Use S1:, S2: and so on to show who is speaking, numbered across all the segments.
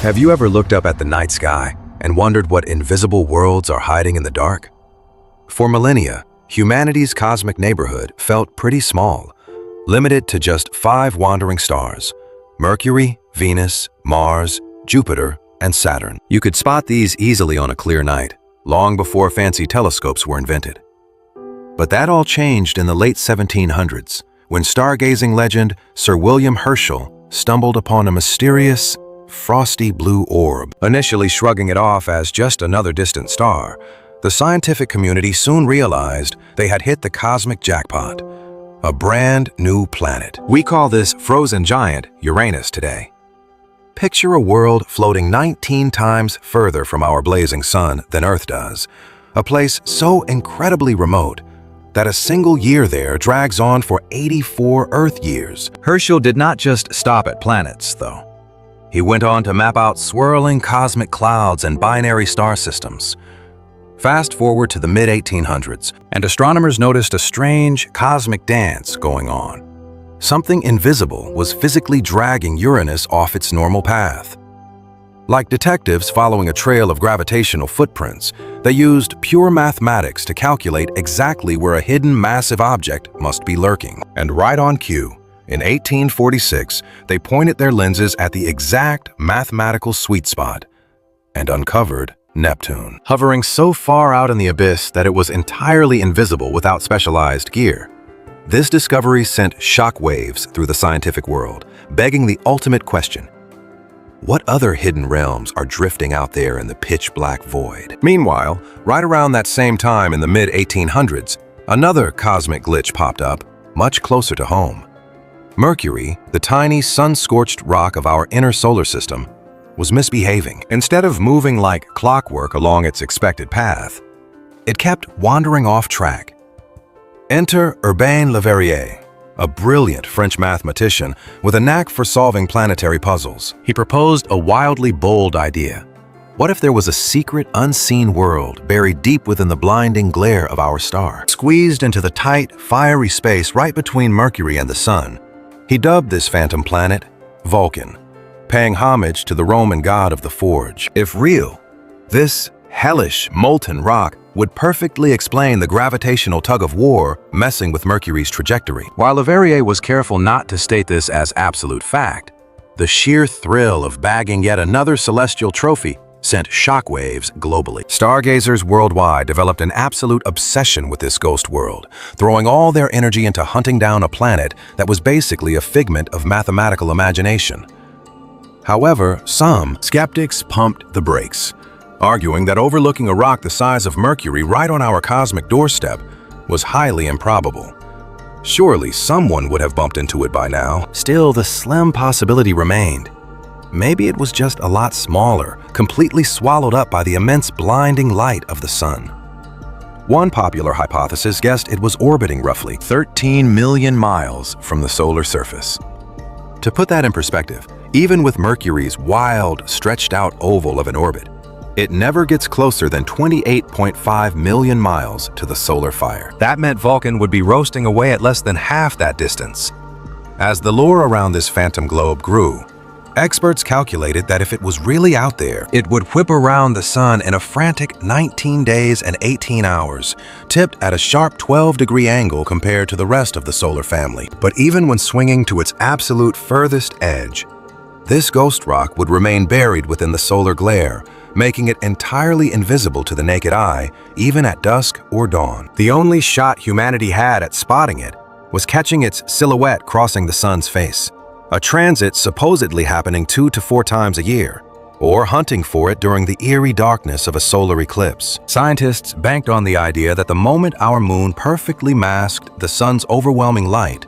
S1: Have you ever looked up at the night sky and wondered what invisible worlds are hiding in the dark? For millennia, humanity's cosmic neighborhood felt pretty small, limited to just 5 wandering stars: Mercury, Venus, Mars, Jupiter, and Saturn. You could spot these easily on a clear night, long before fancy telescopes were invented. But that all changed in the late 1700s, when stargazing legend Sir William Herschel stumbled upon a mysterious, frosty blue orb. Initially shrugging it off as just another distant star, the scientific community soon realized they had hit the cosmic jackpot, a brand new planet. We call this frozen giant Uranus today. Picture a world floating 19 times further from our blazing sun than Earth does, a place so incredibly remote that a single year there drags on for 84 Earth years. Herschel did not just stop at planets, though. He went on to map out swirling cosmic clouds and binary star systems. Fast forward to the mid-1800s, and astronomers noticed a strange cosmic dance going on. Something invisible was physically dragging Uranus off its normal path. Like detectives following a trail of gravitational footprints, they used pure mathematics to calculate exactly where a hidden massive object must be lurking. And right on cue, in 1846, they pointed their lenses at the exact mathematical sweet spot and uncovered Neptune. Hovering so far out in the abyss that it was entirely invisible without specialized gear, this discovery sent shock waves through the scientific world, begging the ultimate question: what other hidden realms are drifting out there in the pitch-black void? Meanwhile, right around that same time in the mid-1800s, another cosmic glitch popped up, much closer to home. Mercury, the tiny sun-scorched rock of our inner solar system, was misbehaving. Instead of moving like clockwork along its expected path, it kept wandering off track. Enter Urbain Le Verrier, a brilliant French mathematician with a knack for solving planetary puzzles. He proposed a wildly bold idea. What if there was a secret, unseen world buried deep within the blinding glare of our star, squeezed into the tight, fiery space right between Mercury and the Sun? He dubbed this phantom planet Vulcan, paying homage to the Roman god of the forge. If real, this hellish, molten rock would perfectly explain the gravitational tug-of-war messing with Mercury's trajectory. While Leverrier was careful not to state this as absolute fact, the sheer thrill of bagging yet another celestial trophy sent shockwaves globally. Stargazers worldwide developed an absolute obsession with this ghost world, throwing all their energy into hunting down a planet that was basically a figment of mathematical imagination. However, some skeptics pumped the brakes, arguing that overlooking a rock the size of Mercury right on our cosmic doorstep was highly improbable. Surely someone would have bumped into it by now. Still, the slim possibility remained. Maybe it was just a lot smaller, completely swallowed up by the immense blinding light of the sun. One popular hypothesis guessed it was orbiting roughly 13 million miles from the solar surface. To put that in perspective, even with Mercury's wild, stretched-out oval of an orbit, it never gets closer than 28.5 million miles to the solar fire. That meant Vulcan would be roasting away at less than half that distance. As the lore around this phantom globe grew, experts calculated that if it was really out there, it would whip around the sun in a frantic 19 days and 18 hours, tipped at a sharp 12-degree angle compared to the rest of the solar family. But even when swinging to its absolute furthest edge, this ghost rock would remain buried within the solar glare, making it entirely invisible to the naked eye, even at dusk or dawn. The only shot humanity had at spotting it was catching its silhouette crossing the sun's face, a transit supposedly happening 2 to 4 times a year, or hunting for it during the eerie darkness of a solar eclipse. Scientists banked on the idea that the moment our moon perfectly masked the sun's overwhelming light,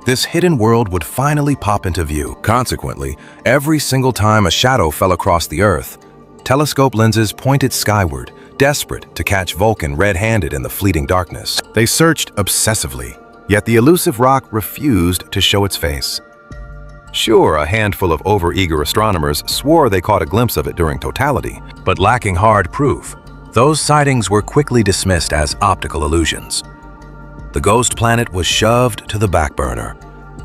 S1: this hidden world would finally pop into view. Consequently, every single time a shadow fell across the Earth, telescope lenses pointed skyward, desperate to catch Vulcan red-handed in the fleeting darkness. They searched obsessively, yet the elusive rock refused to show its face. Sure, a handful of over-eager astronomers swore they caught a glimpse of it during totality, but lacking hard proof, those sightings were quickly dismissed as optical illusions. The ghost planet was shoved to the back burner,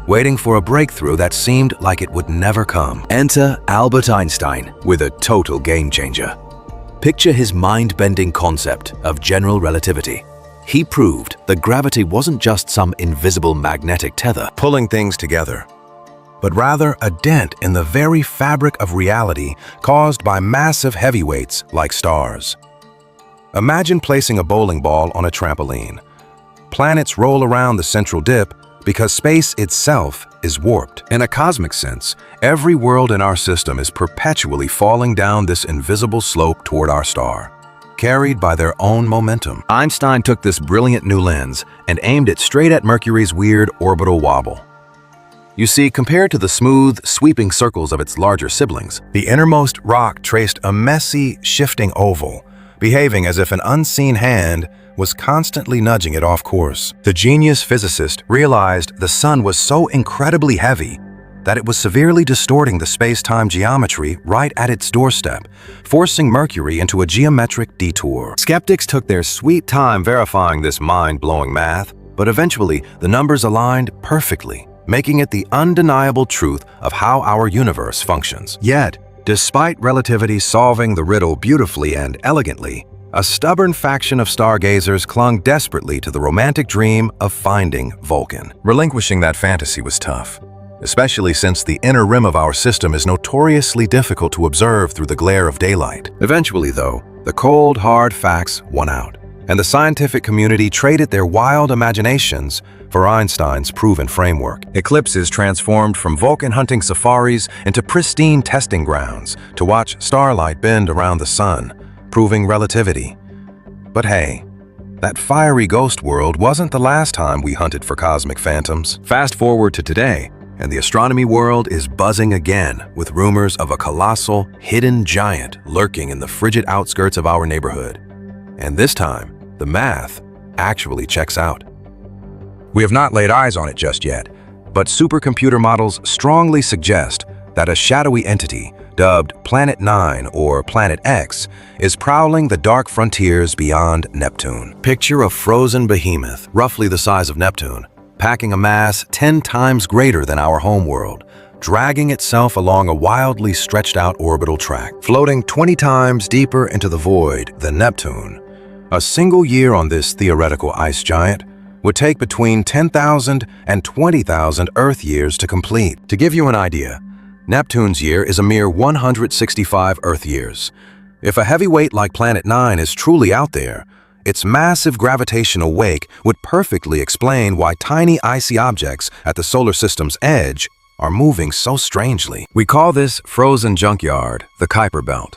S1: waiting for a breakthrough that seemed like it would never come. Enter Albert Einstein with a total game changer. Picture his mind-bending concept of general relativity. He proved that gravity wasn't just some invisible magnetic tether pulling things together, but rather a dent in the very fabric of reality caused by massive heavyweights like stars. Imagine placing a bowling ball on a trampoline. Planets roll around the central dip because space itself is warped. In a cosmic sense, every world in our system is perpetually falling down this invisible slope toward our star, carried by their own momentum. Einstein took this brilliant new lens and aimed it straight at Mercury's weird orbital wobble. You see, compared to the smooth, sweeping circles of its larger siblings, the innermost rock traced a messy, shifting oval, behaving as if an unseen hand was constantly nudging it off course. The genius physicist realized the sun was so incredibly heavy that it was severely distorting the space-time geometry right at its doorstep, forcing Mercury into a geometric detour. Skeptics took their sweet time verifying this mind-blowing math, but eventually the numbers aligned perfectly, making it the undeniable truth of how our universe functions. Yet, despite relativity solving the riddle beautifully and elegantly, a stubborn faction of stargazers clung desperately to the romantic dream of finding Vulcan. Relinquishing that fantasy was tough, especially since the inner rim of our system is notoriously difficult to observe through the glare of daylight. Eventually, though, the cold, hard facts won out, and the scientific community traded their wild imaginations for Einstein's proven framework. Eclipses transformed from Vulcan hunting safaris into pristine testing grounds to watch starlight bend around the sun, proving relativity. But hey, that fiery ghost world wasn't the last time we hunted for cosmic phantoms. Fast forward to today, and the astronomy world is buzzing again with rumors of a colossal, hidden giant lurking in the frigid outskirts of our neighborhood. And this time, the math actually checks out. We have not laid eyes on it just yet, but supercomputer models strongly suggest that a shadowy entity, dubbed Planet 9 or Planet X, is prowling the dark frontiers beyond Neptune. Picture a frozen behemoth, roughly the size of Neptune, packing a mass 10 times greater than our homeworld, dragging itself along a wildly stretched out orbital track, floating 20 times deeper into the void than Neptune. A single year on this theoretical ice giant would take between 10,000 and 20,000 Earth years to complete. To give you an idea, Neptune's year is a mere 165 Earth years. If a heavyweight like Planet 9 is truly out there, its massive gravitational wake would perfectly explain why tiny icy objects at the solar system's edge are moving so strangely. We call this frozen junkyard the Kuiper Belt,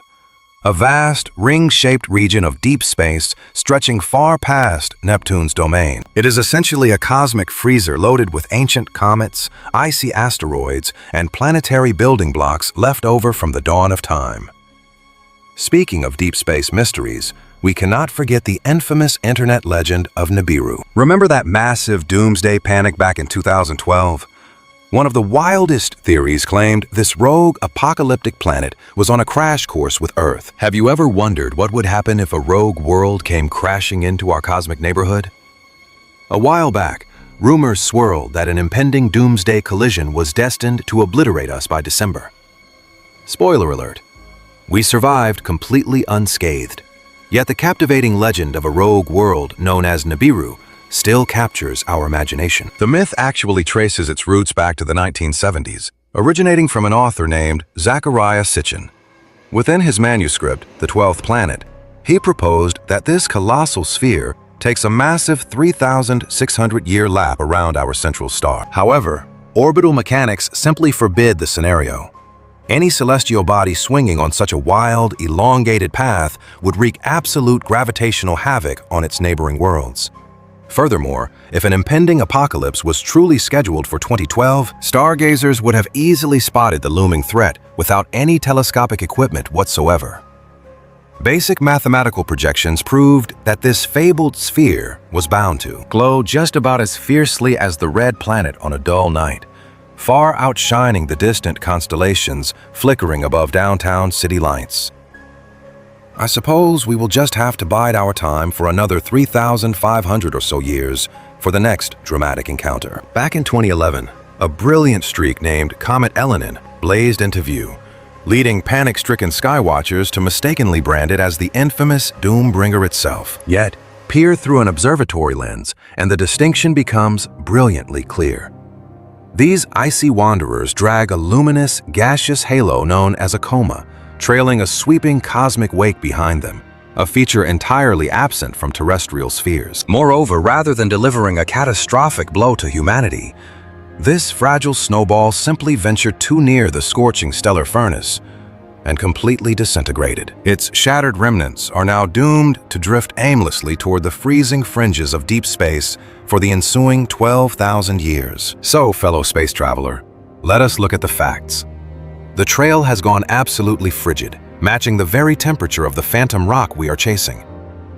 S1: a vast, ring-shaped region of deep space stretching far past Neptune's domain. It is essentially a cosmic freezer loaded with ancient comets, icy asteroids, and planetary building blocks left over from the dawn of time. Speaking of deep space mysteries, we cannot forget the infamous internet legend of Nibiru. Remember that massive doomsday panic back in 2012? One of the wildest theories claimed this rogue apocalyptic planet was on a crash course with Earth. Have you ever wondered what would happen if a rogue world came crashing into our cosmic neighborhood? A while back, rumors swirled that an impending doomsday collision was destined to obliterate us by December. Spoiler alert, we survived completely unscathed. Yet the captivating legend of a rogue world known as Nibiru still captures our imagination. The myth actually traces its roots back to the 1970s, originating from an author named Zecharia Sitchin. Within his manuscript, The 12th Planet, he proposed that this colossal sphere takes a massive 3,600-year lap around our central star. However, orbital mechanics simply forbid the scenario. Any celestial body swinging on such a wild, elongated path would wreak absolute gravitational havoc on its neighboring worlds. Furthermore, if an impending apocalypse was truly scheduled for 2012, stargazers would have easily spotted the looming threat without any telescopic equipment whatsoever. Basic mathematical projections proved that this fabled sphere was bound to glow just about as fiercely as the red planet on a dull night, far outshining the distant constellations flickering above downtown city lights. I suppose we will just have to bide our time for another 3,500 or so years for the next dramatic encounter. Back in 2011, a brilliant streak named Comet Elenin blazed into view, leading panic-stricken skywatchers to mistakenly brand it as the infamous Doombringer itself. Yet, peer through an observatory lens, and the distinction becomes brilliantly clear. These icy wanderers drag a luminous, gaseous halo known as a coma, trailing a sweeping cosmic wake behind them, a feature entirely absent from terrestrial spheres. Moreover, rather than delivering a catastrophic blow to humanity, this fragile snowball simply ventured too near the scorching stellar furnace and completely disintegrated. Its shattered remnants are now doomed to drift aimlessly toward the freezing fringes of deep space for the ensuing 12,000 years. So, fellow space traveler, let us look at the facts. The trail has gone absolutely frigid, matching the very temperature of the phantom rock we are chasing.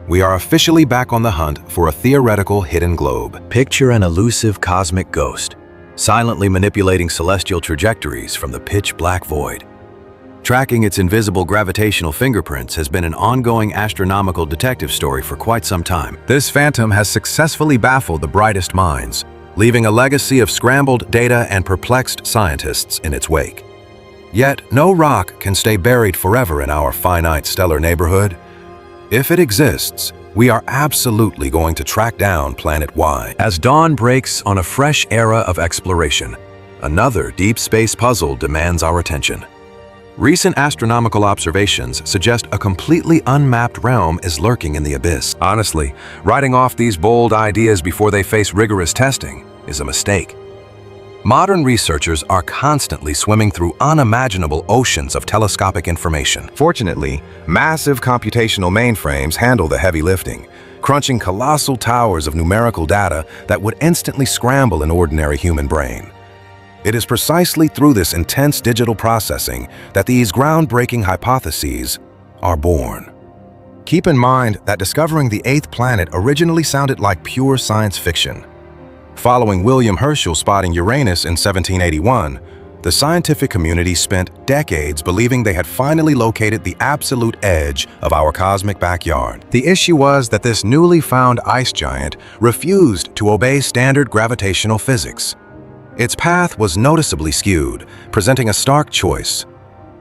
S1: We are officially back on the hunt for a theoretical hidden globe. Picture an elusive cosmic ghost, silently manipulating celestial trajectories from the pitch-black void. Tracking its invisible gravitational fingerprints has been an ongoing astronomical detective story for quite some time. This phantom has successfully baffled the brightest minds, leaving a legacy of scrambled data and perplexed scientists in its wake. Yet, no rock can stay buried forever in our finite stellar neighborhood. If it exists, we are absolutely going to track down Planet Y. As dawn breaks on a fresh era of exploration, another deep space puzzle demands our attention. Recent astronomical observations suggest a completely unmapped realm is lurking in the abyss. Honestly, writing off these bold ideas before they face rigorous testing is a mistake. Modern researchers are constantly swimming through unimaginable oceans of telescopic information. Fortunately, massive computational mainframes handle the heavy lifting, crunching colossal towers of numerical data that would instantly scramble an ordinary human brain. It is precisely through this intense digital processing that these groundbreaking hypotheses are born. Keep in mind that discovering the eighth planet originally sounded like pure science fiction. Following William Herschel spotting Uranus in 1781, the scientific community spent decades believing they had finally located the absolute edge of our cosmic backyard. The issue was that this newly found ice giant refused to obey standard gravitational physics. Its path was noticeably skewed, presenting a stark choice.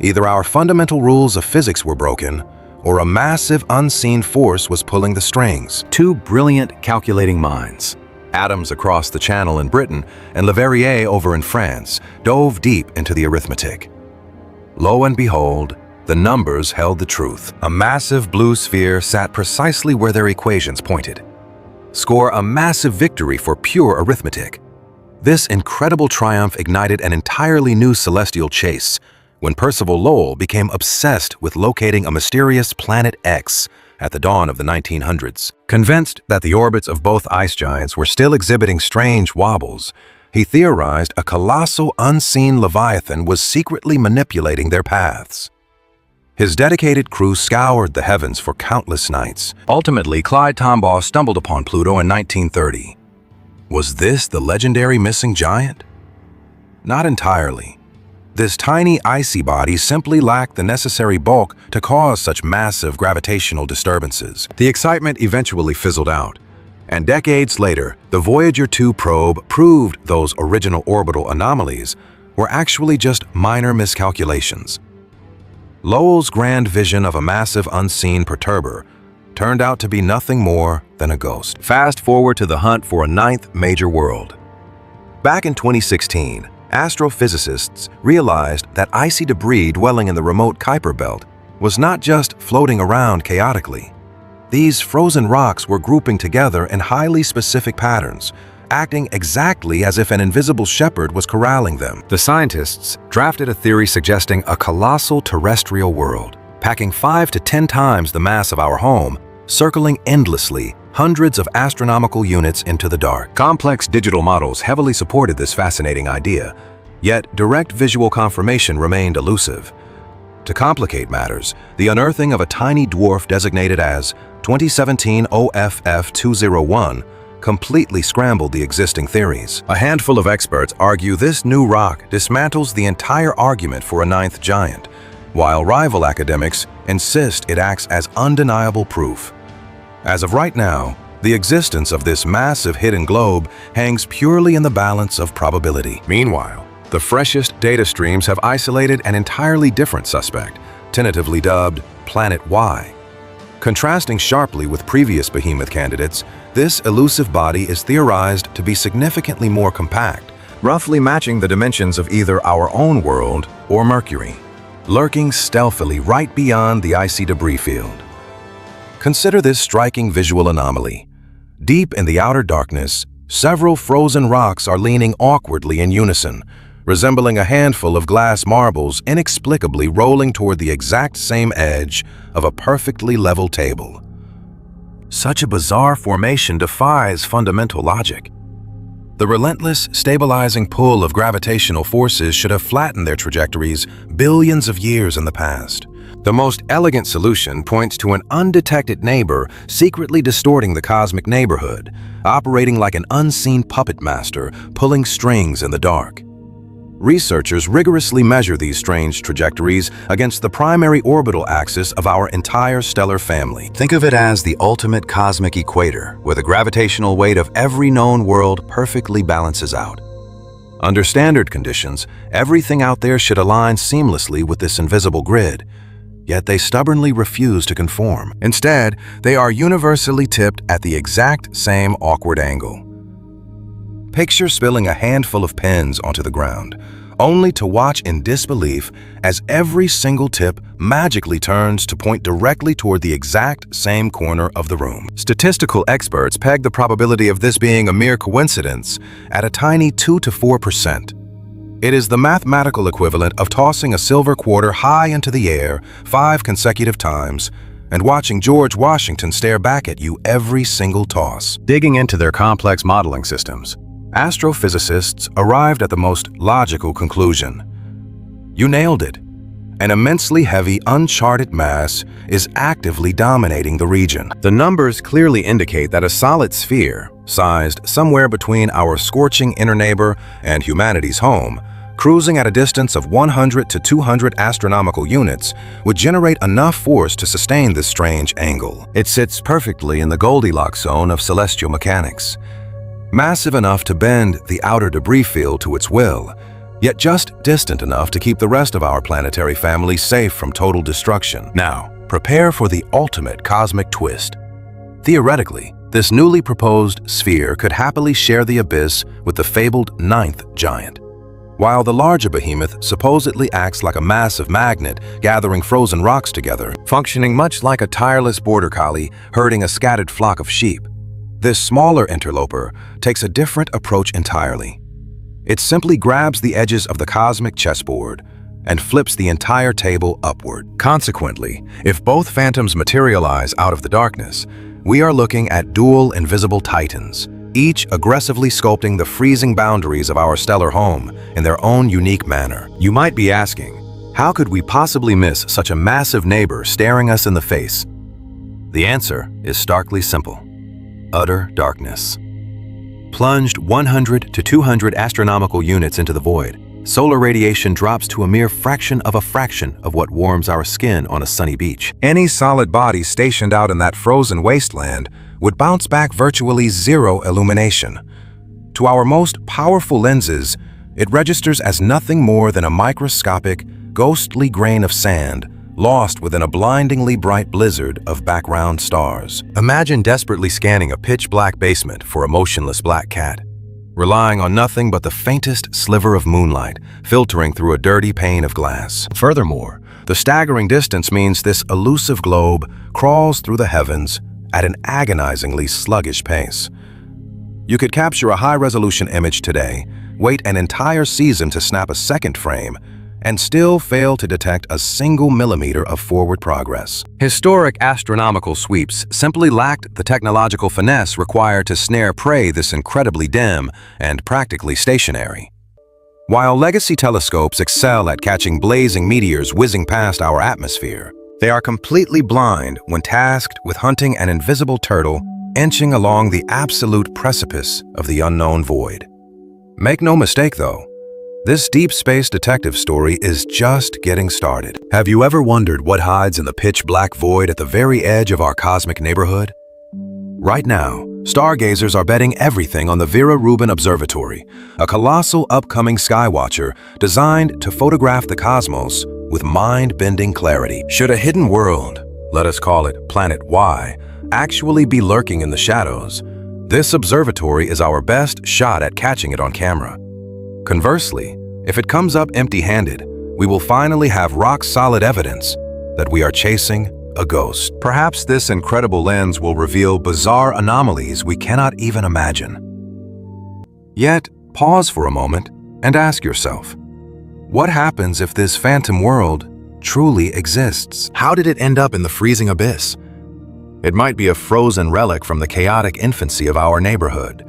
S1: Either our fundamental rules of physics were broken, or a massive unseen force was pulling the strings. Two brilliant calculating minds, Adams across the Channel in Britain and Leverrier over in France, dove deep into the arithmetic. Lo and behold, the numbers held the truth. A massive blue sphere sat precisely where their equations pointed. Score a massive victory for pure arithmetic. This incredible triumph ignited an entirely new celestial chase when Percival Lowell became obsessed with locating a mysterious Planet X at the dawn of the 1900s. Convinced that the orbits of both ice giants were still exhibiting strange wobbles, he theorized a colossal unseen leviathan was secretly manipulating their paths. His dedicated crew scoured the heavens for countless nights. Ultimately, Clyde Tombaugh stumbled upon Pluto in 1930. Was this the legendary missing giant? Not entirely. This tiny icy body simply lacked the necessary bulk to cause such massive gravitational disturbances. The excitement eventually fizzled out, and decades later, the Voyager 2 probe proved those original orbital anomalies were actually just minor miscalculations. Lowell's grand vision of a massive unseen perturber turned out to be nothing more than a ghost. Fast forward to the hunt for a ninth major world. Back in 2016, astrophysicists realized that icy debris dwelling in the remote Kuiper belt was not just floating around chaotically. These frozen rocks were grouping together in highly specific patterns, acting exactly as if an invisible shepherd was corralling them. The scientists drafted a theory suggesting a colossal terrestrial world, packing 5 to 10 times the mass of our home, circling endlessly hundreds of astronomical units into the dark. Complex digital models heavily supported this fascinating idea, yet direct visual confirmation remained elusive. To complicate matters, the unearthing of a tiny dwarf designated as 2017 OFF201 completely scrambled the existing theories. A handful of experts argue this new rock dismantles the entire argument for a ninth giant, while rival academics insist it acts as undeniable proof. As of right now, The existence of this massive hidden globe hangs purely in the balance of probability. Meanwhile, the freshest data streams have isolated an entirely different suspect, tentatively dubbed Planet Y. Contrasting sharply with previous behemoth candidates, this elusive body is theorized to be significantly more compact, roughly matching the dimensions of either our own world or Mercury, lurking stealthily right beyond the icy debris field. Consider this striking visual anomaly. Deep in the outer darkness, several frozen rocks are leaning awkwardly in unison, resembling a handful of glass marbles inexplicably rolling toward the exact same edge of a perfectly level table. Such a bizarre formation defies fundamental logic. The relentless, stabilizing pull of gravitational forces should have flattened their trajectories billions of years in the past. The most elegant solution points to an undetected neighbor secretly distorting the cosmic neighborhood, operating like an unseen puppet master pulling strings in the dark. Researchers rigorously measure these strange trajectories against the primary orbital axis of our entire stellar family. Think of it as the ultimate cosmic equator, where the gravitational weight of every known world perfectly balances out. Under standard conditions, everything out there should align seamlessly with this invisible grid, yet they stubbornly refuse to conform. Instead, they are universally tipped at the exact same awkward angle. Picture spilling a handful of pins onto the ground, only to watch in disbelief as every single tip magically turns to point directly toward the exact same corner of the room. Statistical experts peg the probability of this being a mere coincidence at a tiny 2 to 4%. It is the mathematical equivalent of tossing a silver quarter high into the air 5 consecutive times and watching George Washington stare back at you every single toss. Digging into their complex modeling systems, astrophysicists arrived at the most logical conclusion. You nailed it. An immensely heavy, uncharted mass is actively dominating the region. The numbers clearly indicate that a solid sphere, sized somewhere between our scorching inner neighbor and humanity's home, cruising at a distance of 100 to 200 astronomical units, would generate enough force to sustain this strange angle. It sits perfectly in the Goldilocks zone of celestial mechanics. Massive enough to bend the outer debris field to its will, yet just distant enough to keep the rest of our planetary family safe from total destruction. Now, prepare for the ultimate cosmic twist. Theoretically, this newly proposed sphere could happily share the abyss with the fabled ninth giant. While the larger behemoth supposedly acts like a massive magnet gathering frozen rocks together, functioning much like a tireless border collie herding a scattered flock of sheep, this smaller interloper takes a different approach entirely. It simply grabs the edges of the cosmic chessboard and flips the entire table upward. Consequently, if both phantoms materialize out of the darkness, we are looking at dual invisible titans, each aggressively sculpting the freezing boundaries of our stellar home in their own unique manner. You might be asking, how could we possibly miss such a massive neighbor staring us in the face? The answer is starkly simple. Utter darkness. Plunged 100 to 200 astronomical units into the void, solar radiation drops to a mere fraction of what warms our skin on a sunny beach. Any solid body stationed out in that frozen wasteland would bounce back virtually zero illumination. To our most powerful lenses, it registers as nothing more than a microscopic, ghostly grain of sand lost within a blindingly bright blizzard of background stars. Imagine desperately scanning a pitch-black basement for a motionless black cat, relying on nothing but the faintest sliver of moonlight filtering through a dirty pane of glass. Furthermore, the staggering distance means this elusive globe crawls through the heavens at an agonizingly sluggish pace. You could capture a high-resolution image today, wait an entire season to snap a second frame, and still fail to detect a single millimeter of forward progress. Historic astronomical sweeps simply lacked the technological finesse required to snare prey this incredibly dim and practically stationary. While legacy telescopes excel at catching blazing meteors whizzing past our atmosphere, they are completely blind when tasked with hunting an invisible turtle inching along the absolute precipice of the unknown void. Make no mistake, though, this deep space detective story is just getting started. Have you ever wondered what hides in the pitch-black void at the very edge of our cosmic neighborhood? Right now, Stargazers are betting everything on the Vera Rubin Observatory, a colossal upcoming skywatcher designed to photograph the cosmos with mind-bending clarity. Should a hidden world, let us call it Planet Y, actually be lurking in the shadows, this observatory is our best shot at catching it on camera. Conversely, if it comes up empty-handed, we will finally have rock-solid evidence that we are chasing a ghost. Perhaps this incredible lens will reveal bizarre anomalies we cannot even imagine. Yet, pause for a moment and ask yourself, what happens if this phantom world truly exists? How did it end up in the freezing abyss? It might be a frozen relic from the chaotic infancy of our neighborhood.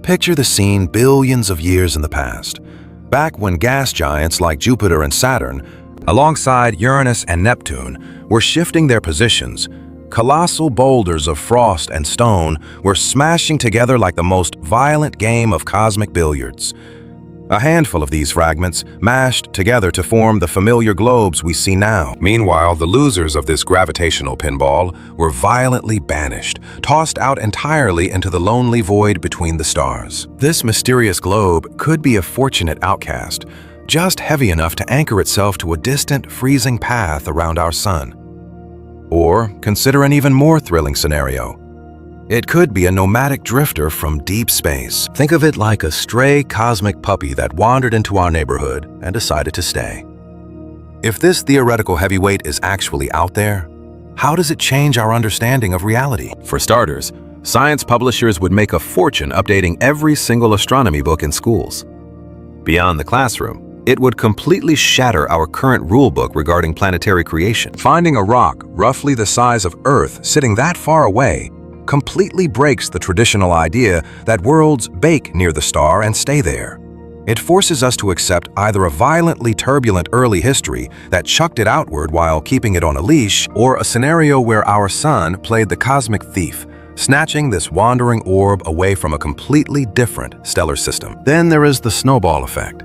S1: Picture the scene billions of years in the past, back when gas giants like Jupiter and Saturn, alongside Uranus and Neptune, were shifting their positions. Colossal boulders of frost and stone were smashing together like the most violent game of cosmic billiards. A handful of these fragments mashed together to form the familiar globes we see now. Meanwhile, the losers of this gravitational pinball were violently banished, tossed out entirely into the lonely void between the stars. This mysterious globe could be a fortunate outcast, just heavy enough to anchor itself to a distant, freezing path around our sun. Or consider an even more thrilling scenario. It could be a nomadic drifter from deep space. Think of it like a stray cosmic puppy that wandered into our neighborhood and decided to stay. If this theoretical heavyweight is actually out there, how does it change our understanding of reality? For starters, science publishers would make a fortune updating every single astronomy book in schools. Beyond the classroom, it would completely shatter our current rulebook regarding planetary creation. Finding a rock roughly the size of Earth sitting that far away completely breaks the traditional idea that worlds bake near the star and stay there. It forces us to accept either a violently turbulent early history that chucked it outward while keeping it on a leash, or a scenario where our sun played the cosmic thief, snatching this wandering orb away from a completely different stellar system. Then there is the snowball effect.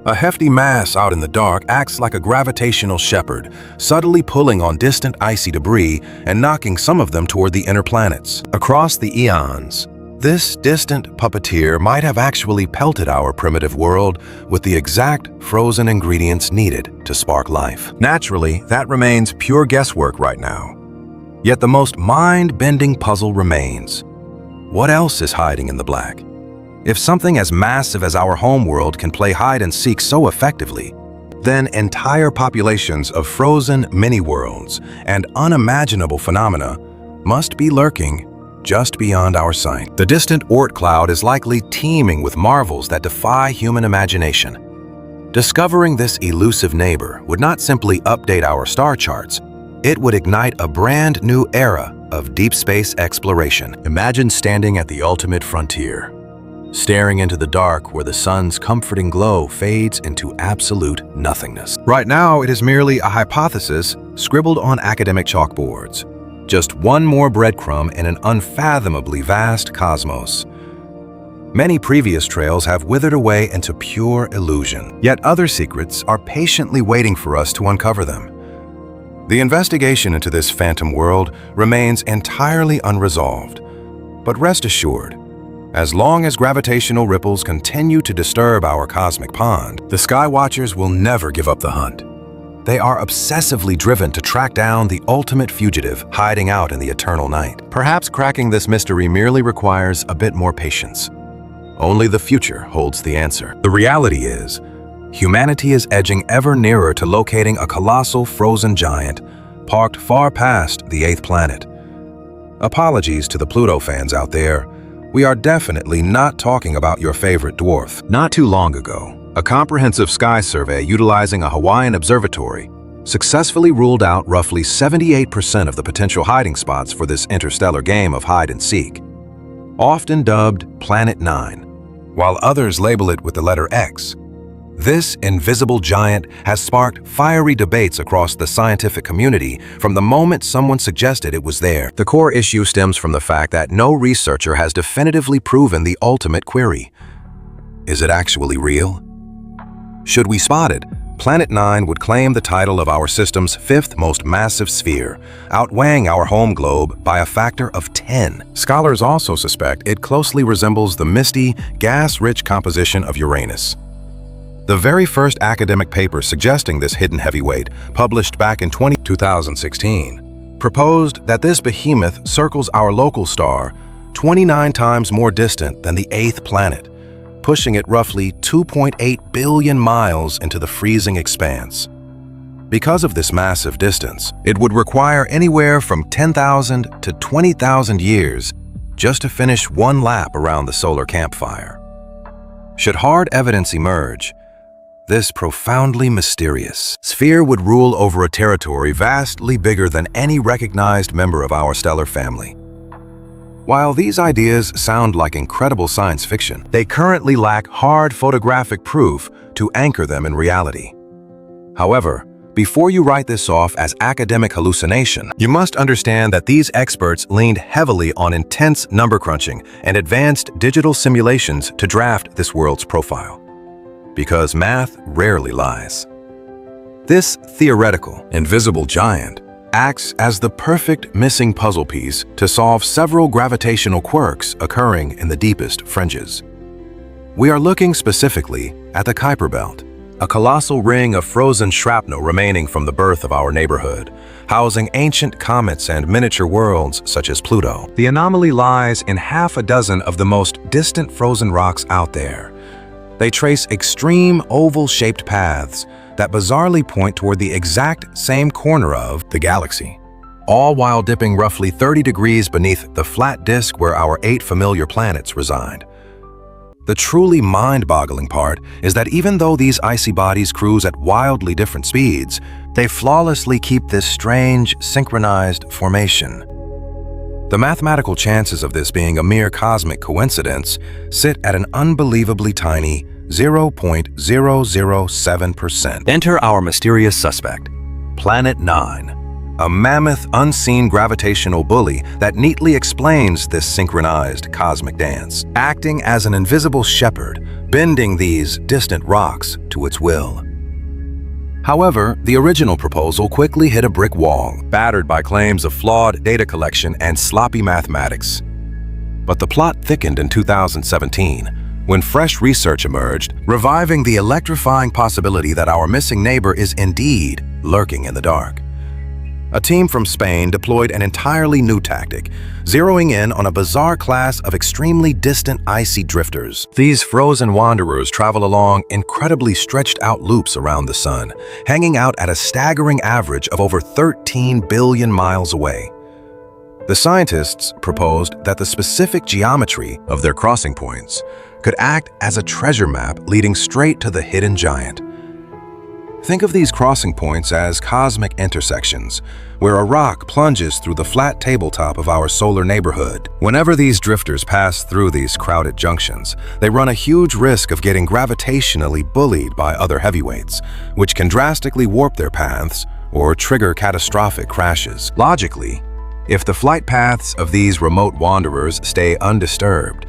S1: A hefty mass out in the dark acts like a gravitational shepherd, subtly pulling on distant icy debris and knocking some of them toward the inner planets. Across the eons, this distant puppeteer might have actually pelted our primitive world with the exact frozen ingredients needed to spark life. Naturally, that remains pure guesswork right now. Yet the most mind-bending puzzle remains. What else is hiding in the black? If something as massive as our homeworld can play hide-and-seek so effectively, then entire populations of frozen mini-worlds and unimaginable phenomena must be lurking just beyond our sight. The distant Oort cloud is likely teeming with marvels that defy human imagination. Discovering this elusive neighbor would not simply update our star charts, it would ignite a brand new era of deep space exploration. Imagine standing at the ultimate frontier, staring into the dark where the sun's comforting glow fades into absolute nothingness. Right now, it is merely a hypothesis scribbled on academic chalkboards. Just one more breadcrumb in an unfathomably vast cosmos. Many previous trails have withered away into pure illusion, yet other secrets are patiently waiting for us to uncover them. The investigation into this phantom world remains entirely unresolved, but rest assured, as long as gravitational ripples continue to disturb our cosmic pond, the Skywatchers will never give up the hunt. They are obsessively driven to track down the ultimate fugitive hiding out in the eternal night. Perhaps cracking this mystery merely requires a bit more patience. Only the future holds the answer. The reality is, humanity is edging ever nearer to locating a colossal frozen giant parked far past the 8th planet. Apologies to the Pluto fans out there. We are definitely not talking about your favorite dwarf. Not too long ago, a comprehensive sky survey utilizing a Hawaiian observatory successfully ruled out roughly 78% of the potential hiding spots for this interstellar game of hide and seek, often dubbed Planet 9, while others label it with the letter X. This invisible giant has sparked fiery debates across the scientific community from the moment someone suggested it was there. The core issue stems from the fact that no researcher has definitively proven the ultimate query. Is it actually real? Should we spot it, Planet 9 would claim the title of our system's fifth most massive sphere, outweighing our home globe by a factor of 10. Scholars also suspect it closely resembles the misty, gas-rich composition of Uranus. The very first academic paper suggesting this hidden heavyweight, published back in 2016, proposed that this behemoth circles our local star 29 times more distant than the eighth planet, pushing it roughly 2.8 billion miles into the freezing expanse. Because of this massive distance, it would require anywhere from 10,000 to 20,000 years just to finish one lap around the solar campfire. Should hard evidence emerge, this profoundly mysterious sphere would rule over a territory vastly bigger than any recognized member of our stellar family. While these ideas sound like incredible science fiction, they currently lack hard photographic proof to anchor them in reality. However, before you write this off as academic hallucination, you must understand that these experts leaned heavily on intense number crunching and advanced digital simulations to draft this world's profile. Because math rarely lies. This theoretical, invisible giant acts as the perfect missing puzzle piece to solve several gravitational quirks occurring in the deepest fringes. We are looking specifically at the Kuiper Belt, a colossal ring of frozen shrapnel remaining from the birth of our neighborhood, housing ancient comets and miniature worlds such as Pluto. The anomaly lies in half a dozen of the most distant frozen rocks out there. They trace extreme oval-shaped paths that bizarrely point toward the exact same corner of the galaxy, all while dipping roughly 30 degrees beneath the flat disk where our 8 familiar planets reside. The truly mind-boggling part is that even though these icy bodies cruise at wildly different speeds, they flawlessly keep this strange, synchronized formation. The mathematical chances of this being a mere cosmic coincidence sit at an unbelievably tiny 0.007%. Enter our mysterious suspect, Planet 9, a mammoth, unseen gravitational bully that neatly explains this synchronized cosmic dance, acting as an invisible shepherd, bending these distant rocks to its will. However, the original proposal quickly hit a brick wall, battered by claims of flawed data collection and sloppy mathematics. But the plot thickened in 2017, when fresh research emerged, reviving the electrifying possibility that our missing neighbor is indeed lurking in the dark. A team from Spain deployed an entirely new tactic, zeroing in on a bizarre class of extremely distant icy drifters. These frozen wanderers travel along incredibly stretched-out loops around the sun, hanging out at a staggering average of over 13 billion miles away. The scientists proposed that the specific geometry of their crossing points could act as a treasure map leading straight to the hidden giant. Think of these crossing points as cosmic intersections, where a rock plunges through the flat tabletop of our solar neighborhood. Whenever these drifters pass through these crowded junctions, they run a huge risk of getting gravitationally bullied by other heavyweights, which can drastically warp their paths or trigger catastrophic crashes. Logically, if the flight paths of these remote wanderers stay undisturbed,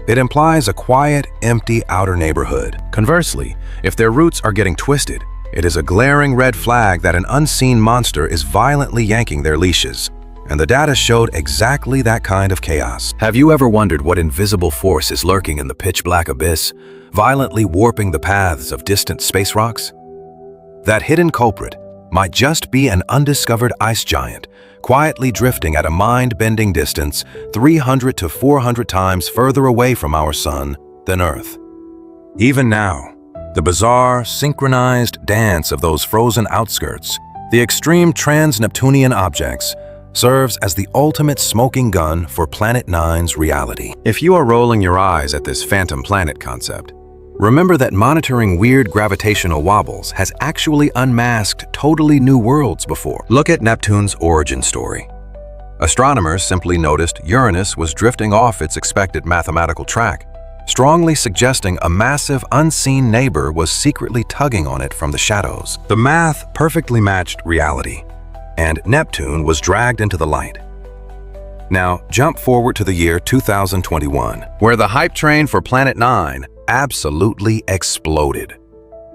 S1: it implies a quiet, empty outer neighborhood. Conversely, if their routes are getting twisted, it is a glaring red flag that an unseen monster is violently yanking their leashes. And the data showed exactly that kind of chaos. Have you ever wondered what invisible force is lurking in the pitch-black abyss, violently warping the paths of distant space rocks? That hidden culprit might just be an undiscovered ice giant, quietly drifting at a mind-bending distance 300 to 400 times further away from our sun than Earth. Even now, the bizarre, synchronized dance of those frozen outskirts, the extreme trans-Neptunian objects, serves as the ultimate smoking gun for Planet 9's reality. If you are rolling your eyes at this phantom planet concept, remember that monitoring weird gravitational wobbles has actually unmasked totally new worlds before. Look at Neptune's origin story. Astronomers simply noticed Uranus was drifting off its expected mathematical track, strongly suggesting a massive unseen neighbor was secretly tugging on it from the shadows. The math perfectly matched reality, and Neptune was dragged into the light. Now, jump forward to the year 2021, where the hype train for Planet 9 absolutely exploded.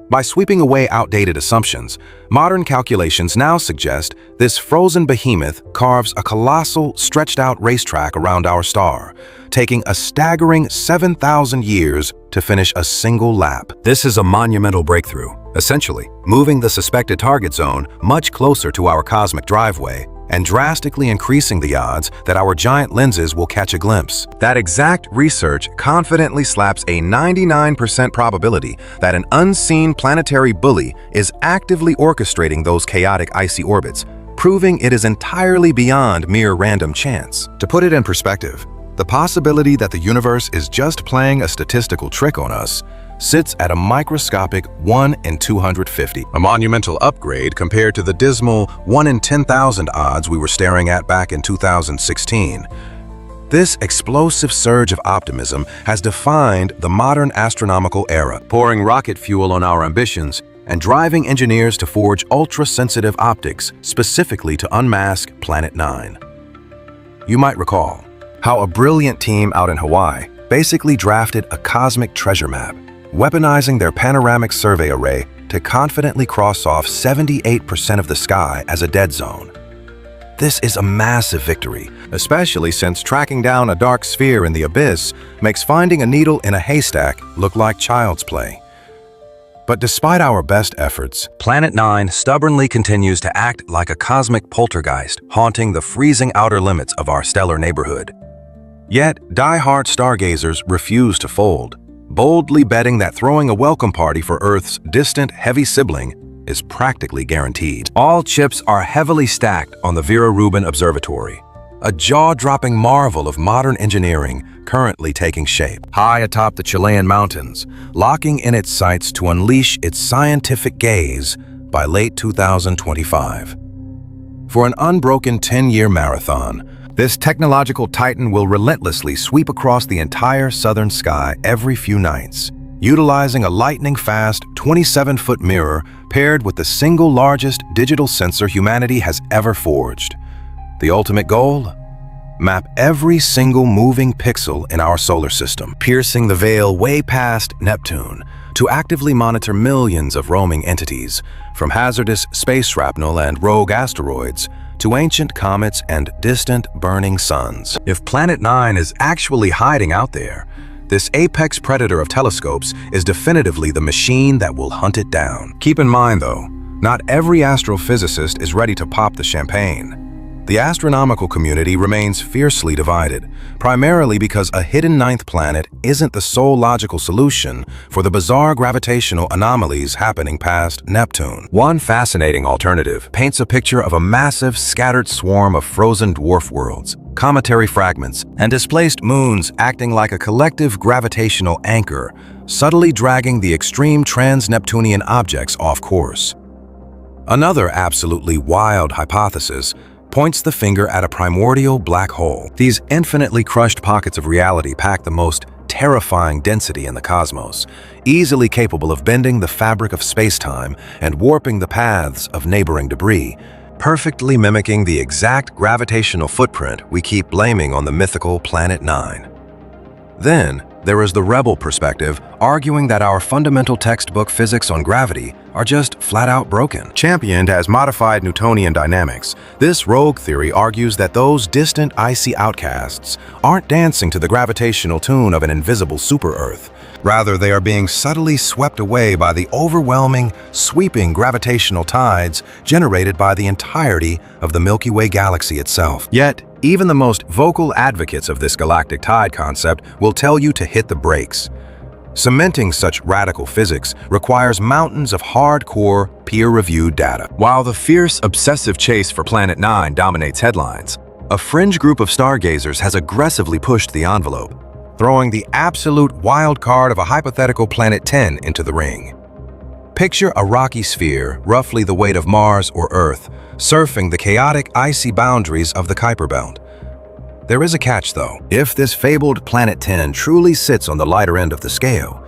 S1: By sweeping away outdated assumptions, modern calculations now suggest this frozen behemoth carves a colossal, stretched-out racetrack around our star, taking a staggering 7,000 years to finish a single lap. This is a monumental breakthrough, essentially moving the suspected target zone much closer to our cosmic driveway and drastically increasing the odds that our giant lenses will catch a glimpse. That exact research confidently slaps a 99% probability that an unseen planetary bully is actively orchestrating those chaotic icy orbits, proving it is entirely beyond mere random chance. To put it in perspective, the possibility that the universe is just playing a statistical trick on us sits at a microscopic 1 in 250, a monumental upgrade compared to the dismal 1 in 10,000 odds we were staring at back in 2016. This explosive surge of optimism has defined the modern astronomical era, pouring rocket fuel on our ambitions and driving engineers to forge ultra-sensitive optics specifically to unmask Planet 9. You might recall how a brilliant team out in Hawaii basically drafted a cosmic treasure map, weaponizing their panoramic survey array to confidently cross off 78% of the sky as a dead zone. This is a massive victory, especially since tracking down a dark sphere in the abyss makes finding a needle in a haystack look like child's play. But despite our best efforts, Planet 9 stubbornly continues to act like a cosmic poltergeist, haunting the freezing outer limits of our stellar neighborhood. Yet, die-hard stargazers refuse to fold, boldly betting that throwing a welcome party for Earth's distant, heavy sibling is practically guaranteed. All chips are heavily stacked on the Vera Rubin Observatory, a jaw-dropping marvel of modern engineering currently taking shape. High atop the Chilean mountains, locking in its sights to unleash its scientific gaze by late 2025. For an unbroken 10-year marathon, this technological titan will relentlessly sweep across the entire southern sky every few nights, utilizing a lightning-fast 27-foot mirror paired with the single largest digital sensor humanity has ever forged. The ultimate goal? Map every single moving pixel in our solar system, piercing the veil way past Neptune to actively monitor millions of roaming entities, from hazardous space shrapnel and rogue asteroids to ancient comets and distant burning suns. If Planet 9 is actually hiding out there, this apex predator of telescopes is definitively the machine that will hunt it down. Keep in mind, though, not every astrophysicist is ready to pop the champagne. The astronomical community remains fiercely divided, primarily because a hidden ninth planet isn't the sole logical solution for the bizarre gravitational anomalies happening past Neptune. One fascinating alternative paints a picture of a massive, scattered swarm of frozen dwarf worlds, cometary fragments, and displaced moons acting like a collective gravitational anchor, subtly dragging the extreme trans-Neptunian objects off course. Another absolutely wild hypothesis points the finger at a primordial black hole. These infinitely crushed pockets of reality pack the most terrifying density in the cosmos, easily capable of bending the fabric of space-time and warping the paths of neighboring debris, perfectly mimicking the exact gravitational footprint we keep blaming on the mythical Planet 9. Then, there is the rebel perspective, arguing that our fundamental textbook physics on gravity are just flat-out broken. Championed as modified Newtonian dynamics, this rogue theory argues that those distant icy outcasts aren't dancing to the gravitational tune of an invisible super-Earth. Rather, they are being subtly swept away by the overwhelming, sweeping gravitational tides generated by the entirety of the Milky Way galaxy itself. Yet, even the most vocal advocates of this galactic tide concept will tell you to hit the brakes. Cementing such radical physics requires mountains of hardcore, peer-reviewed data. While the fierce, obsessive chase for Planet 9 dominates headlines, a fringe group of stargazers has aggressively pushed the envelope, throwing the absolute wild card of a hypothetical Planet 10 into the ring. Picture a rocky sphere, roughly the weight of Mars or Earth, surfing the chaotic, icy boundaries of the Kuiper Belt. There is a catch, though. If this fabled Planet 10 truly sits on the lighter end of the scale,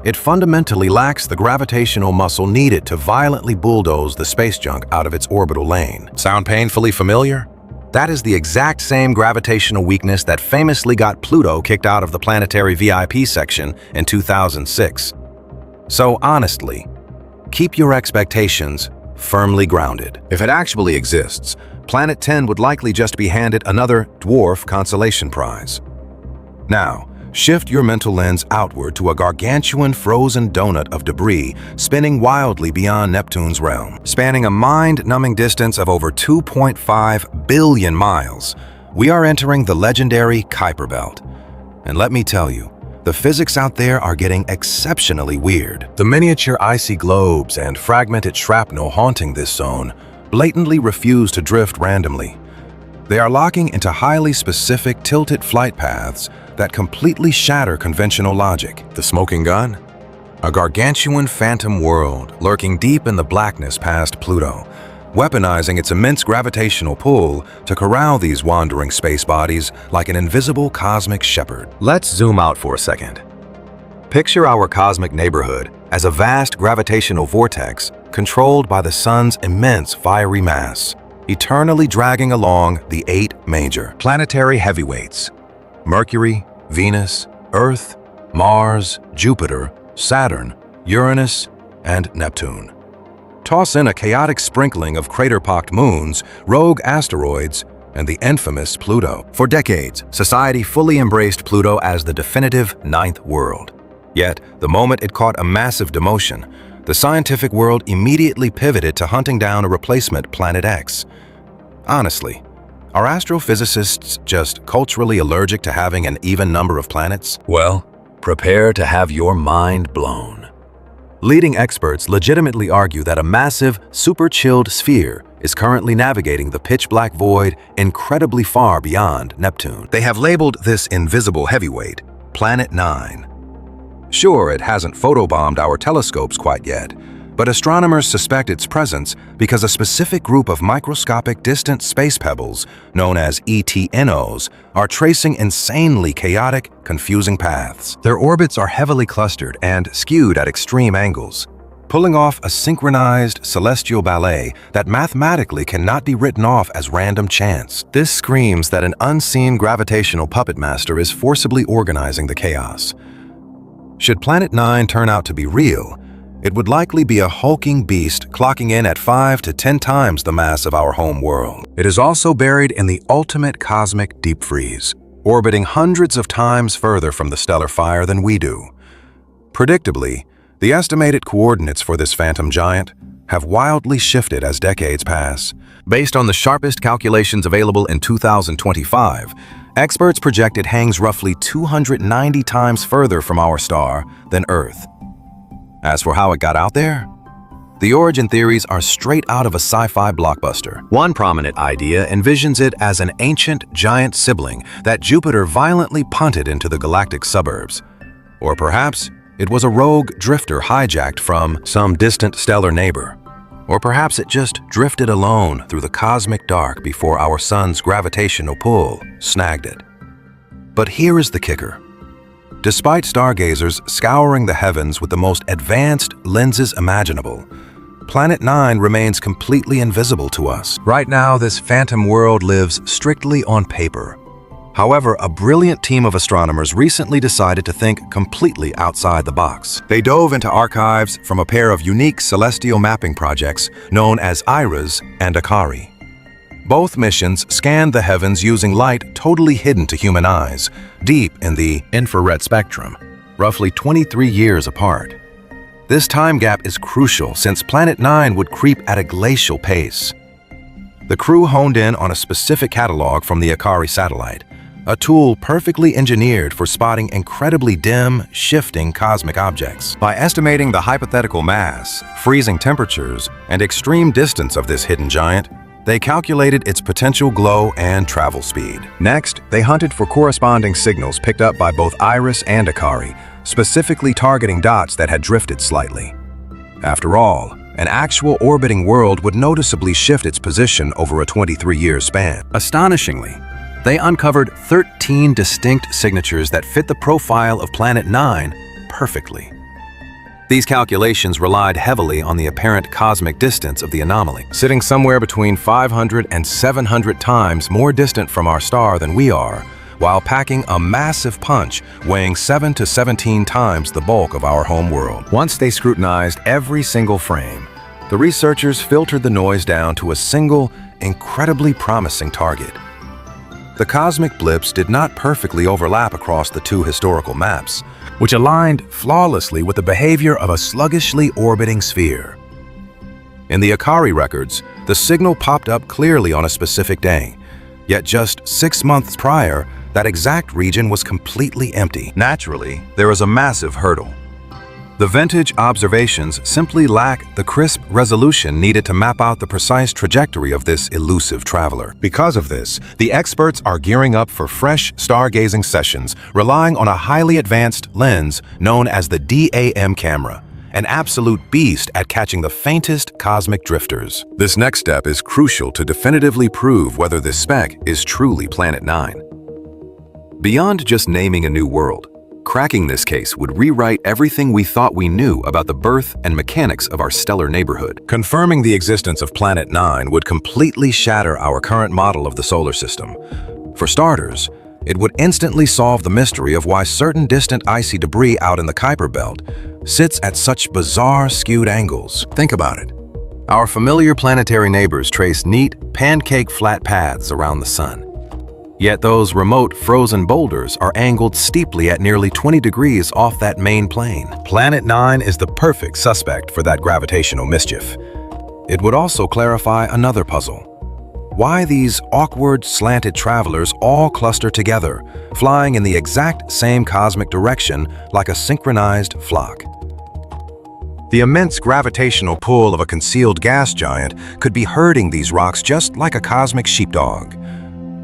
S1: it fundamentally lacks the gravitational muscle needed to violently bulldoze the space junk out of its orbital lane. Sound painfully familiar? That is the exact same gravitational weakness that famously got Pluto kicked out of the planetary VIP section in 2006. So honestly, keep your expectations firmly grounded. If it actually exists, Planet 10 would likely just be handed another dwarf consolation prize. Now, shift your mental lens outward to a gargantuan frozen donut of debris spinning wildly beyond Neptune's realm. Spanning a mind-numbing distance of over 2.5 billion miles, we are entering the legendary Kuiper Belt. And let me tell you, the physics out there are getting exceptionally weird. The miniature icy globes and fragmented shrapnel haunting this zone blatantly refuse to drift randomly. They are locking into highly specific tilted flight paths that completely shatter conventional logic. The smoking gun? A gargantuan phantom world lurking deep in the blackness past Pluto, weaponizing its immense gravitational pull to corral these wandering space bodies like an invisible cosmic shepherd. Let's zoom out for a second. Picture our cosmic neighborhood as a vast gravitational vortex controlled by the sun's immense fiery mass, eternally dragging along the 8 major planetary heavyweights: Mercury, Venus, Earth, Mars, Jupiter, Saturn, Uranus, and Neptune. Toss in a chaotic sprinkling of crater-pocked moons, rogue asteroids, and the infamous Pluto. For decades, society fully embraced Pluto as the definitive 9th world. Yet, the moment it caught a massive demotion, the scientific world immediately pivoted to hunting down a replacement Planet X. Honestly, are astrophysicists just culturally allergic to having an even number of planets? Well, prepare to have your mind blown. Leading experts legitimately argue that a massive, super-chilled sphere is currently navigating the pitch-black void incredibly far beyond Neptune. They have labeled this invisible heavyweight Planet 9. Sure, it hasn't photobombed our telescopes quite yet, but astronomers suspect its presence because a specific group of microscopic distant space pebbles, known as ETNOs, are tracing insanely chaotic, confusing paths. Their orbits are heavily clustered and skewed at extreme angles, pulling off a synchronized celestial ballet that mathematically cannot be written off as random chance. This screams that an unseen gravitational puppet master is forcibly organizing the chaos. Should Planet 9 turn out to be real, it would likely be a hulking beast clocking in at 5 to 10 times the mass of our home world. It is also buried in the ultimate cosmic deep freeze, orbiting hundreds of times further from the stellar fire than we do. Predictably, the estimated coordinates for this phantom giant have wildly shifted as decades pass. Based on the sharpest calculations available in 2025, experts project it hangs roughly 290 times further from our star than Earth. As for how it got out there, the origin theories are straight out of a sci-fi blockbuster. One prominent idea envisions it as an ancient giant sibling that Jupiter violently punted into the galactic suburbs. Or perhaps it was a rogue drifter hijacked from some distant stellar neighbor. Or perhaps it just drifted alone through the cosmic dark before our sun's gravitational pull snagged it. But here is the kicker. Despite stargazers scouring the heavens with the most advanced lenses imaginable, Planet 9 remains completely invisible to us. Right now, this phantom world lives strictly on paper. However, a brilliant team of astronomers recently decided to think completely outside the box. They dove into archives from a pair of unique celestial mapping projects known as IRAS and ACARI. Both missions scanned the heavens using light totally hidden to human eyes, deep in the infrared spectrum, roughly 23 years apart. This time gap is crucial since Planet 9 would creep at a glacial pace. The crew honed in on a specific catalog from the ACARI satellite, a tool perfectly engineered for spotting incredibly dim, shifting cosmic objects. By estimating the hypothetical mass, freezing temperatures, and extreme distance of this hidden giant, they calculated its potential glow and travel speed. Next, they hunted for corresponding signals picked up by both IRAS and ACARI, specifically targeting dots that had drifted slightly. After all, an actual orbiting world would noticeably shift its position over a 23-year span. Astonishingly, they uncovered 13 distinct signatures that fit the profile of Planet 9 perfectly. These calculations relied heavily on the apparent cosmic distance of the anomaly. Sitting somewhere between 500 and 700 times more distant from our star than we are, while packing a massive punch weighing 7 to 17 times the bulk of our home world. Once they scrutinized every single frame, the researchers filtered the noise down to a single, incredibly promising target. The cosmic blips did not perfectly overlap across the two historical maps, which aligned flawlessly with the behavior of a sluggishly orbiting sphere. In the Akari records, the signal popped up clearly on a specific day, yet just 6 months prior, that exact region was completely empty. Naturally, there is a massive hurdle. The vintage observations simply lack the crisp resolution needed to map out the precise trajectory of this elusive traveler. Because of this, the experts are gearing up for fresh stargazing sessions, relying on a highly advanced lens known as the DAM camera, an absolute beast at catching the faintest cosmic drifters. This next step is crucial to definitively prove whether this speck is truly Planet 9. Beyond just naming a new world, cracking this case would rewrite everything we thought we knew about the birth and mechanics of our stellar neighborhood. Confirming the existence of Planet 9 would completely shatter our current model of the solar system. For starters, it would instantly solve the mystery of why certain distant icy debris out in the Kuiper Belt sits at such bizarre, skewed angles. Think about it. Our familiar planetary neighbors trace neat, pancake-flat paths around the sun. Yet those remote frozen boulders are angled steeply at nearly 20 degrees off that main plane. Planet 9 is the perfect suspect for that gravitational mischief. It would also clarify another puzzle. Why these awkward, slanted travelers all cluster together, flying in the exact same cosmic direction like a synchronized flock? The immense gravitational pull of a concealed gas giant could be herding these rocks just like a cosmic sheepdog.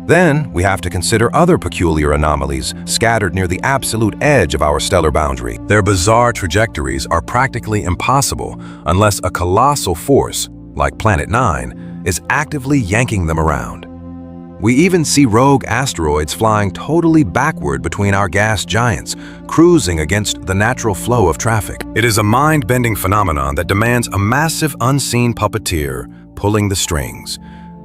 S1: Then, we have to consider other peculiar anomalies scattered near the absolute edge of our stellar boundary. Their bizarre trajectories are practically impossible unless a colossal force, like Planet 9, is actively yanking them around. We even see rogue asteroids flying totally backward between our gas giants, cruising against the natural flow of traffic. It is a mind-bending phenomenon that demands a massive unseen puppeteer pulling the strings.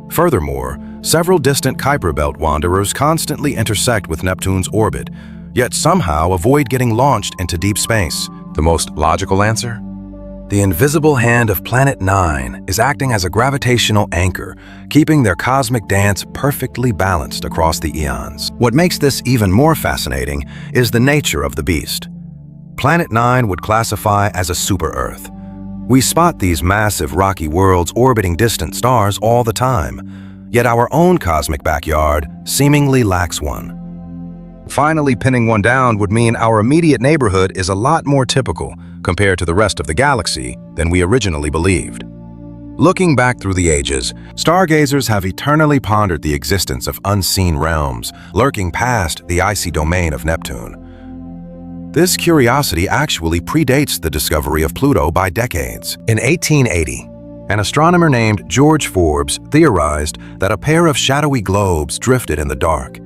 S1: Furthermore, several distant Kuiper Belt wanderers constantly intersect with Neptune's orbit, yet somehow avoid getting launched into deep space. The most logical answer? The invisible hand of Planet 9 is acting as a gravitational anchor, keeping their cosmic dance perfectly balanced across the eons. What makes this even more fascinating is the nature of the beast. Planet 9 would classify as a super-Earth. We spot these massive rocky worlds orbiting distant stars all the time, yet our own cosmic backyard seemingly lacks one. Finally pinning one down would mean our immediate neighborhood is a lot more typical compared to the rest of the galaxy than we originally believed. Looking back through the ages, stargazers have eternally pondered the existence of unseen realms lurking past the icy domain of Neptune. This curiosity actually predates the discovery of Pluto by decades. In 1880, an astronomer named George Forbes theorized that a pair of shadowy globes drifted in the dark.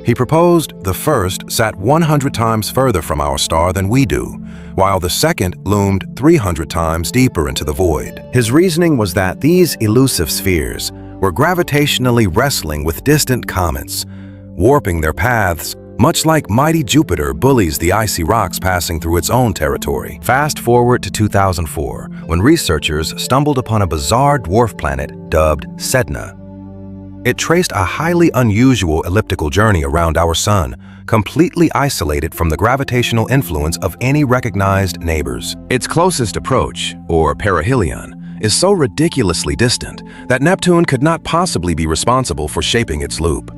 S1: He proposed the first sat 100 times further from our star than we do, while the second loomed 300 times deeper into the void. His reasoning was that these elusive spheres were gravitationally wrestling with distant comets, warping their paths much like mighty Jupiter bullies the icy rocks passing through its own territory. Fast forward to 2004, when researchers stumbled upon a bizarre dwarf planet dubbed Sedna. It traced a highly unusual elliptical journey around our sun, completely isolated from the gravitational influence of any recognized neighbors. Its closest approach, or perihelion, is so ridiculously distant that Neptune could not possibly be responsible for shaping its loop.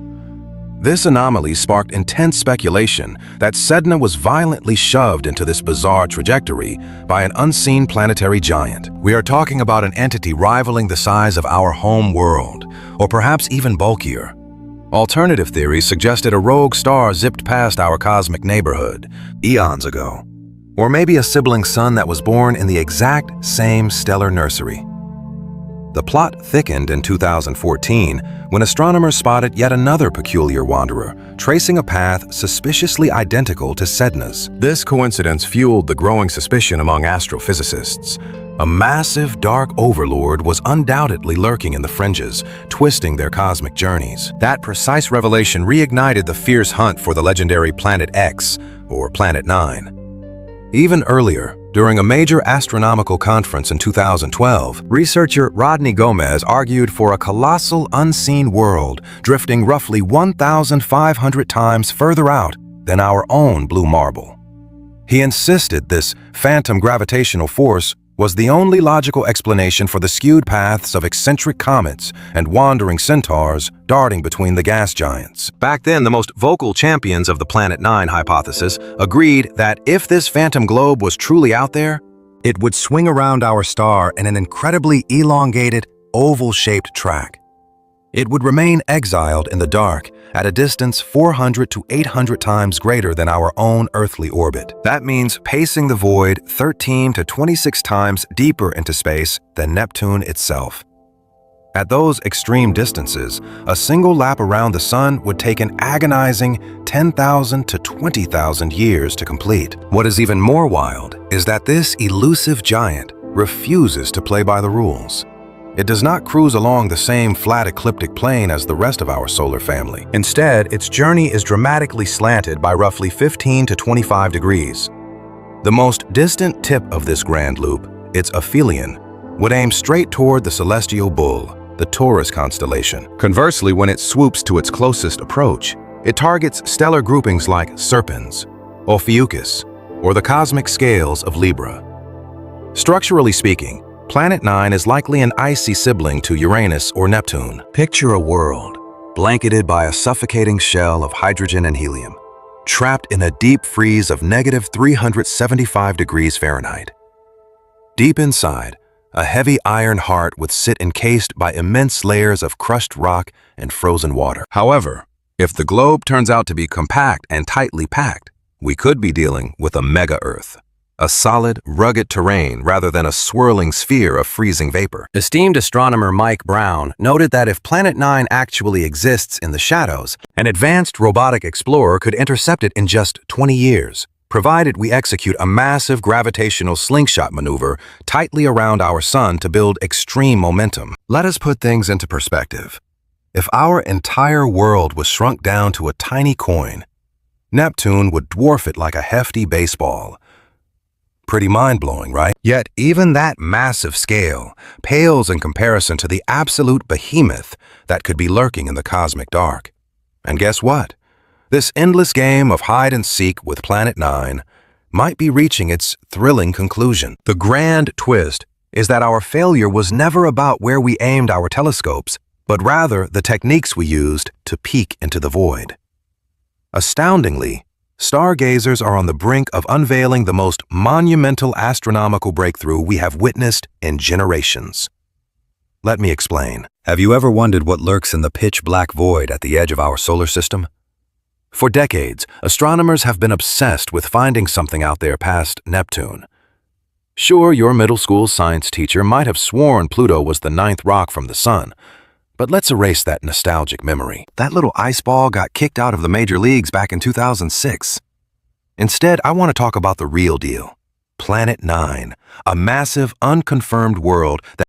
S1: This anomaly sparked intense speculation that Sedna was violently shoved into this bizarre trajectory by an unseen planetary giant. We are talking about an entity rivaling the size of our home world, or perhaps even bulkier. Alternative theories suggested a rogue star zipped past our cosmic neighborhood eons ago, or maybe a sibling sun that was born in the exact same stellar nursery. The plot thickened in 2014 when astronomers spotted yet another peculiar wanderer, tracing a path suspiciously identical to Sedna's. This coincidence fueled the growing suspicion among astrophysicists. A massive dark overlord was undoubtedly lurking in the fringes, twisting their cosmic journeys. That precise revelation reignited the fierce hunt for the legendary Planet X, or Planet 9. Even earlier, during a major astronomical conference in 2012, researcher Rodney Gomez argued for a colossal unseen world drifting roughly 1,500 times further out than our own blue marble. He insisted this phantom gravitational force was the only logical explanation for the skewed paths of eccentric comets and wandering centaurs darting between the gas giants. Back then, the most vocal champions of the Planet 9 hypothesis agreed that if this phantom globe was truly out there, it would swing around our star in an incredibly elongated, oval-shaped track. It would remain exiled in the dark at a distance 400 to 800 times greater than our own earthly orbit. That means pacing the void 13 to 26 times deeper into space than Neptune itself. At those extreme distances, a single lap around the sun would take an agonizing 10,000 to 20,000 years to complete. What is even more wild is that this elusive giant refuses to play by the rules. It does not cruise along the same flat ecliptic plane as the rest of our solar family. Instead, its journey is dramatically slanted by roughly 15 to 25 degrees. The most distant tip of this grand loop, its aphelion, would aim straight toward the celestial bull, the Taurus constellation. Conversely, when it swoops to its closest approach, it targets stellar groupings like Serpens, Ophiuchus, or the cosmic scales of Libra. Structurally speaking, Planet 9 is likely an icy sibling to Uranus or Neptune. Picture a world blanketed by a suffocating shell of hydrogen and helium, trapped in a deep freeze of negative 375 degrees Fahrenheit. Deep inside, a heavy iron heart would sit encased by immense layers of crushed rock and frozen water. However, if the globe turns out to be compact and tightly packed, we could be dealing with a mega-Earth. A solid, rugged terrain rather than a swirling sphere of freezing vapor. Esteemed astronomer Mike Brown noted that if Planet 9 actually exists in the shadows, an advanced robotic explorer could intercept it in just 20 years, provided we execute a massive gravitational slingshot maneuver tightly around our sun to build extreme momentum. Let us put things into perspective. If our entire world was shrunk down to a tiny coin, Neptune would dwarf it like a hefty baseball. Pretty mind-blowing, right? Yet even that massive scale pales in comparison to the absolute behemoth that could be lurking in the cosmic dark. And guess what? This endless game of hide-and-seek with Planet 9 might be reaching its thrilling conclusion. The grand twist is that our failure was never about where we aimed our telescopes, but rather the techniques we used to peek into the void. Astoundingly, stargazers are on the brink of unveiling the most monumental astronomical breakthrough we have witnessed in generations. Let me explain. Have you ever wondered what lurks in the pitch-black void at the edge of our solar system? For decades, astronomers have been obsessed with finding something out there past Neptune. Sure, your middle school science teacher might have sworn Pluto was the ninth rock from the sun, but let's erase that nostalgic memory. That little ice ball got kicked out of the major leagues back in 2006. Instead, I want to talk about the real deal. Planet 9, a massive, unconfirmed world that